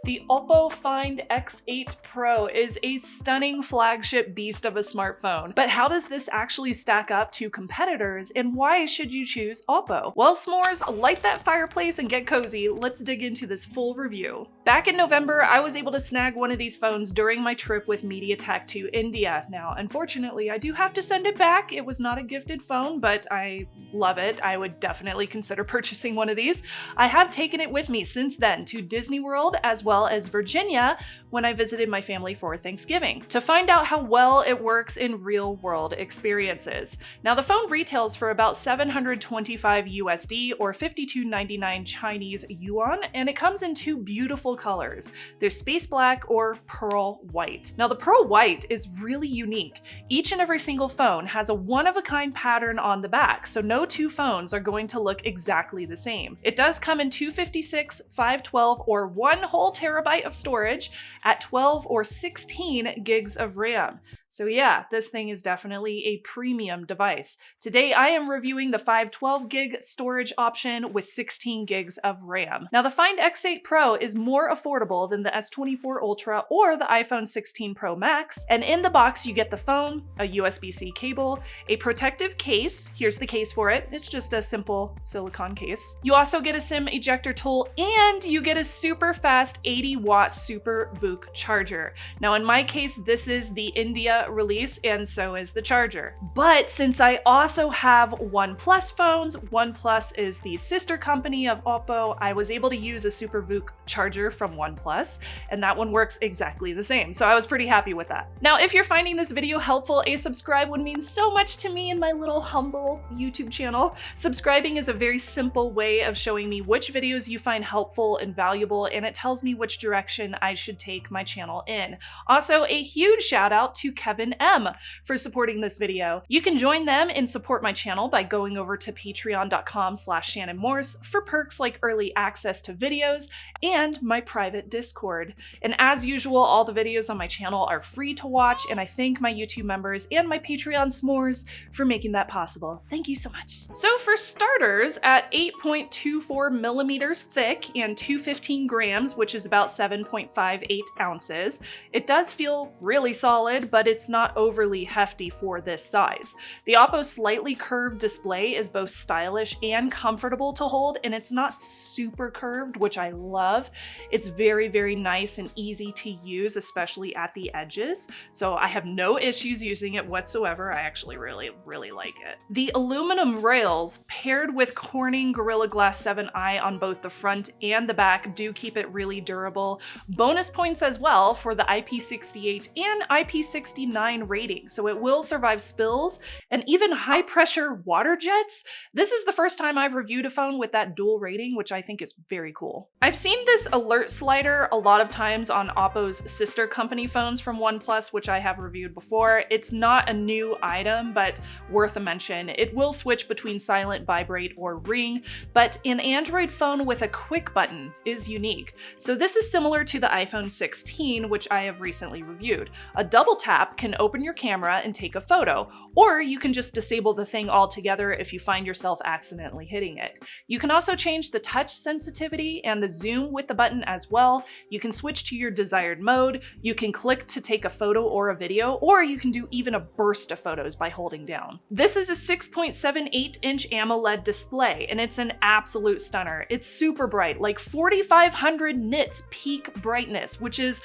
The Oppo Find X8 Pro is a stunning flagship beast of a smartphone. But how does this actually stack up to competitors, and why should you choose Oppo? Well, s'mores, light that fireplace and get cozy. Let's dig into this full review. Back in November, I was able to snag one of these phones during my trip with MediaTek to India. Now, unfortunately, I do have to send it back. It was not a gifted phone, but I love it. I would definitely consider purchasing one of these. I have taken it with me since then to Disney World as well as Virginia when I visited my family for Thanksgiving to find out how well it works in real world experiences. Now, the phone retails for about $725 USD or 52.99 Chinese yuan, and it comes in two beautiful colors. There's space black or pearl white. Now, the pearl white is really unique. Each and every single phone has a one-of-a-kind pattern on the back, so no two phones are going to look exactly the same. It does come in 256, 512, or 1 whole terabyte of storage at 12 or 16 gigs of RAM. So yeah, this thing is definitely a premium device. Today I am reviewing the 512 gig storage option with 16 gigs of RAM. Now, the Find X8 Pro is more affordable than the S24 Ultra or the iPhone 16 Pro Max, and in the box you get the phone, a USB-C cable, a protective case. Here's the case for it. It's just a simple silicone case. You also get a SIM ejector tool, and you get a super fast 80-watt Super VOOC charger. Now, in my case, this is the India release, and so is the charger. But since I also have OnePlus phones, OnePlus is the sister company of Oppo, I was able to use a Super VOOC charger from OnePlus, and that one works exactly the same. So I was pretty happy with that. Now, if you're finding this video helpful, a subscribe would mean so much to me and my little humble YouTube channel. Subscribing is a very simple way of showing me which videos you find helpful and valuable, and it tells me which direction I should take my channel in. Also, a huge shout out to Kevin M for supporting this video. You can join them and support my channel by going over to patreon.com/ShannonMorse for perks like early access to videos and my private Discord. And as usual, all the videos on my channel are free to watch, and I thank my YouTube members and my Patreon s'mores for making that possible. Thank you so much. So for starters, at 8.24 millimeters thick and 215 grams, which is about 7.58 ounces, it does feel really solid, but it's not overly hefty for this size. The Oppo's slightly curved display is both stylish and comfortable to hold, and it's not super curved, which I love. It's very, very nice and easy to use, especially at the edges. So I have no issues using it whatsoever. I actually really, really like it. The aluminum rails paired with Corning Gorilla Glass 7i on both the front and the back do keep it really durable. Bonus points as well for the IP68 and IP69 rating, so it will survive spills and even high pressure water jets. This is the first time I've reviewed a phone with that dual rating, which I think is very cool. I've seen this alert slider a lot of times on Oppo's sister company phones from OnePlus, which I have reviewed before. It's not a new item, but worth a mention. It will switch between silent, vibrate, or ring, but an Android phone with a quick button is unique. So this is similar to the iPhone 16, which I have recently reviewed. A double tap can open your camera and take a photo, or you can just disable the thing altogether if you find yourself accidentally hitting it. You can also change the touch sensitivity and the zoom with the button as well. You can switch to your desired mode, you can click to take a photo or a video, or you can do even a burst of photos by holding down. This is a 6.78-inch AMOLED display, and it's an absolute stunner. It's super bright, like 4,500 nits peak brightness, which is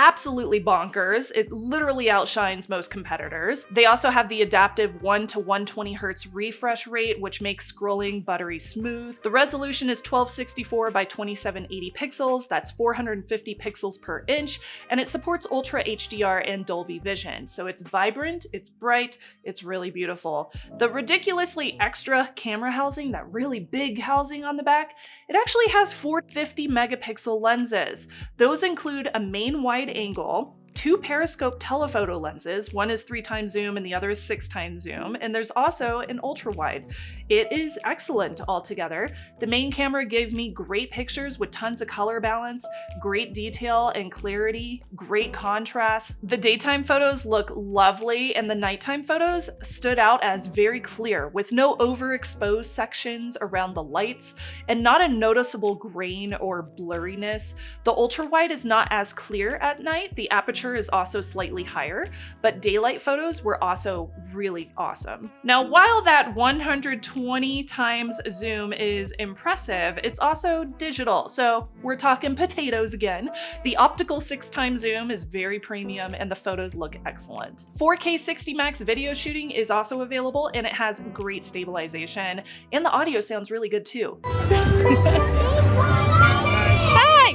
absolutely bonkers. It literally outshines most competitors. They also have the adaptive 1 to 120 Hz refresh rate, which makes scrolling buttery smooth. The resolution is 1264 by 2780 pixels. That's 450 pixels per inch, and it supports Ultra HDR and Dolby Vision. So it's vibrant, it's bright, it's really beautiful. The ridiculously extra camera housing, that really big housing on the back, it actually has 450 megapixel lenses. Those include a main wide angle, 2 periscope telephoto lenses. One is 3x zoom and the other is 6x zoom. And there's also an ultra wide. It is excellent altogether. The main camera gave me great pictures with tons of color balance, great detail and clarity, great contrast. The daytime photos look lovely and the nighttime photos stood out as very clear with no overexposed sections around the lights and not a noticeable grain or blurriness. The ultra wide is not as clear at night. The aperture is also slightly higher, but daylight photos were also really awesome. Now, while that 120 times zoom is impressive, it's also digital. So we're talking potatoes again. The optical 6x zoom is very premium and the photos look excellent. 4K 60 max video shooting is also available and it has great stabilization and the audio sounds really good too. Hi!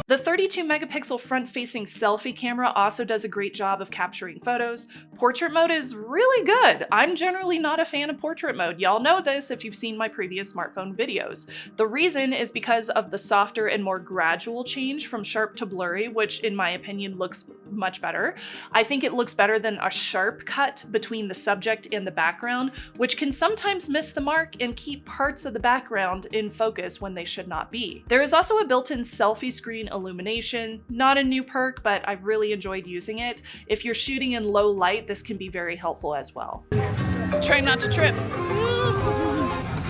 The 32 megapixel front-facing selfie camera also does a great job of capturing photos. Portrait mode is really good. I'm generally not a fan of portrait mode. Y'all know this if you've seen my previous smartphone videos. The reason is because of the softer and more gradual change from sharp to blurry, which in my opinion looks much better. I think it looks better than a sharp cut between the subject and the background, which can sometimes miss the mark and keep parts of the background in focus when they should not be. There is also a built-in selfie screen illumination. Not a new perk, but I really enjoyed using it. If you're shooting in low light, this can be very helpful as well. Try not to trip.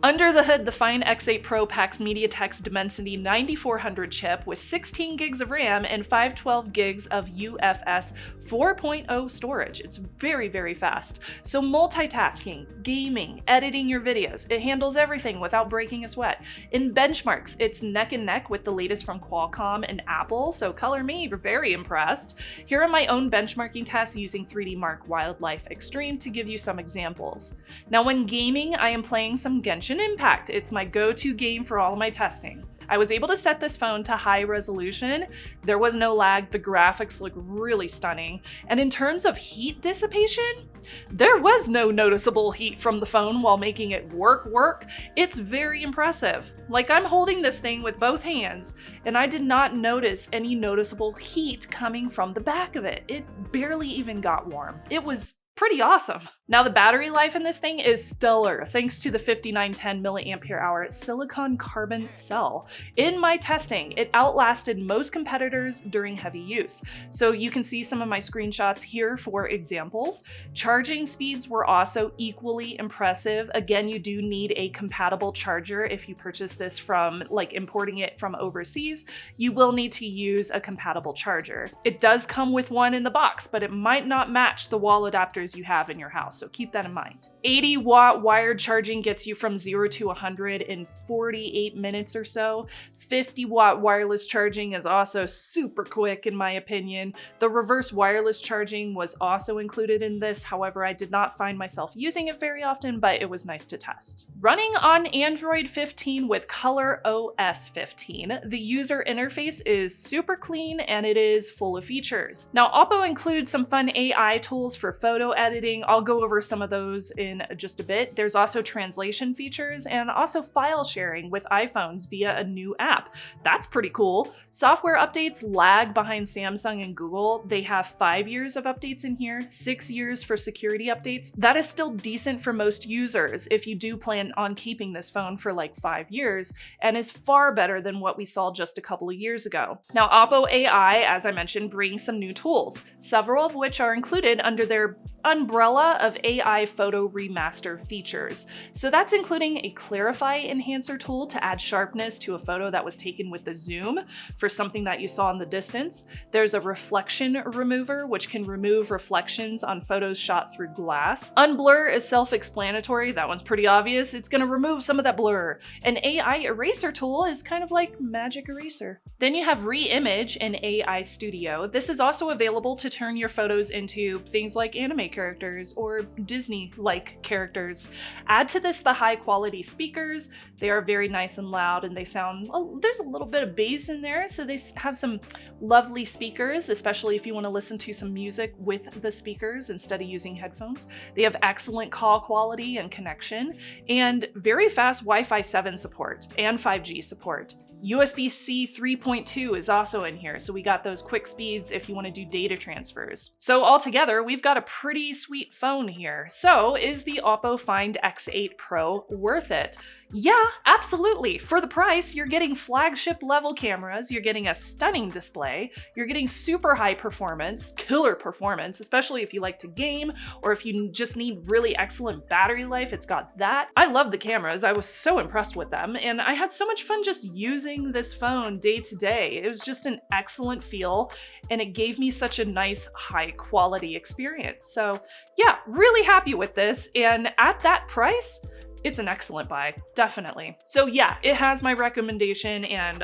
Under the hood, the Fine X8 Pro packs MediaTek's Dimensity 9400 chip with 16 gigs of RAM and 512 gigs of UFS 4.0 storage. It's very, very fast. So multitasking, gaming, editing your videos, it handles everything without breaking a sweat. In benchmarks, it's neck and neck with the latest from Qualcomm and Apple, so color me very impressed. Here are my own benchmarking tests using 3D Mark Wildlife Extreme to give you some examples. Now when gaming, I am playing some Genshin Impact. It's my go-to game for all of my testing. I was able to set this phone to high resolution. There was no lag. The graphics look really stunning. And in terms of heat dissipation, there was no noticeable heat from the phone while making it work. It's very impressive. Like I'm holding this thing with both hands and I did not notice any noticeable heat coming from the back of it. It barely even got warm. It was pretty awesome. Now the battery life in this thing is stellar thanks to the 5910 mAh silicon carbon cell. In my testing, it outlasted most competitors during heavy use. So you can see some of my screenshots here for examples. Charging speeds were also equally impressive. Again, you do need a compatible charger if you purchase this from importing it from overseas. You will need to use a compatible charger. It does come with one in the box, but it might not match the wall adapters you have in your house. So keep that in mind. 80-watt wired charging gets you from 0 to 100 in 48 minutes or so. 50-watt wireless charging is also super quick in my opinion. The reverse wireless charging was also included in this. However, I did not find myself using it very often, but it was nice to test. Running on Android 15 with Color OS 15, the user interface is super clean and it is full of features. Now, Oppo includes some fun AI tools for photo editing. I'll go over some of those in just a bit. There's also translation features and also file sharing with iPhones via a new app. That's pretty cool. Software updates lag behind Samsung and Google. They have 5 years of updates in here, 6 years for security updates. That is still decent for most users if you do plan on keeping this phone for like 5 years, and is far better than what we saw just a couple of years ago. Now, Oppo AI, as I mentioned, brings some new tools, several of which are included under their umbrella of AI photo remaster features. So that's including a Clarify enhancer tool to add sharpness to a photo that was taken with the zoom for something that you saw in the distance. There's a reflection remover, which can remove reflections on photos shot through glass. Unblur is self-explanatory. That one's pretty obvious. It's gonna remove some of that blur. An AI eraser tool is kind of like magic eraser. Then you have Reimage in AI Studio. This is also available to turn your photos into things like anime characters or Disney-like characters. Add to this the high quality speakers. They are very nice and loud and they sound, there's a little bit of bass in there, so they have some lovely speakers, especially if you want to listen to some music with the speakers instead of using headphones. They have excellent call quality and connection and very fast Wi-Fi 7 support and 5G support. USB-C 3.2 is also in here, so we got those quick speeds if you want to do data transfers. So altogether, we've got a pretty sweet phone here. So is the Oppo Find X8 Pro worth it? Yeah, absolutely. For the price, you're getting flagship level cameras, you're getting a stunning display, you're getting super high performance, killer performance, especially if you like to game or if you just need really excellent battery life, it's got that. I love the cameras, I was so impressed with them, and I had so much fun just using this phone day to day. It was just an excellent feel, and it gave me such a nice high quality experience. So yeah, really happy with this, and at that price, it's an excellent buy, definitely. So yeah, it has my recommendation and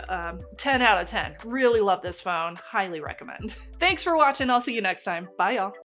10 out of 10. Really love this phone, highly recommend. Thanks for watching, I'll see you next time. Bye y'all.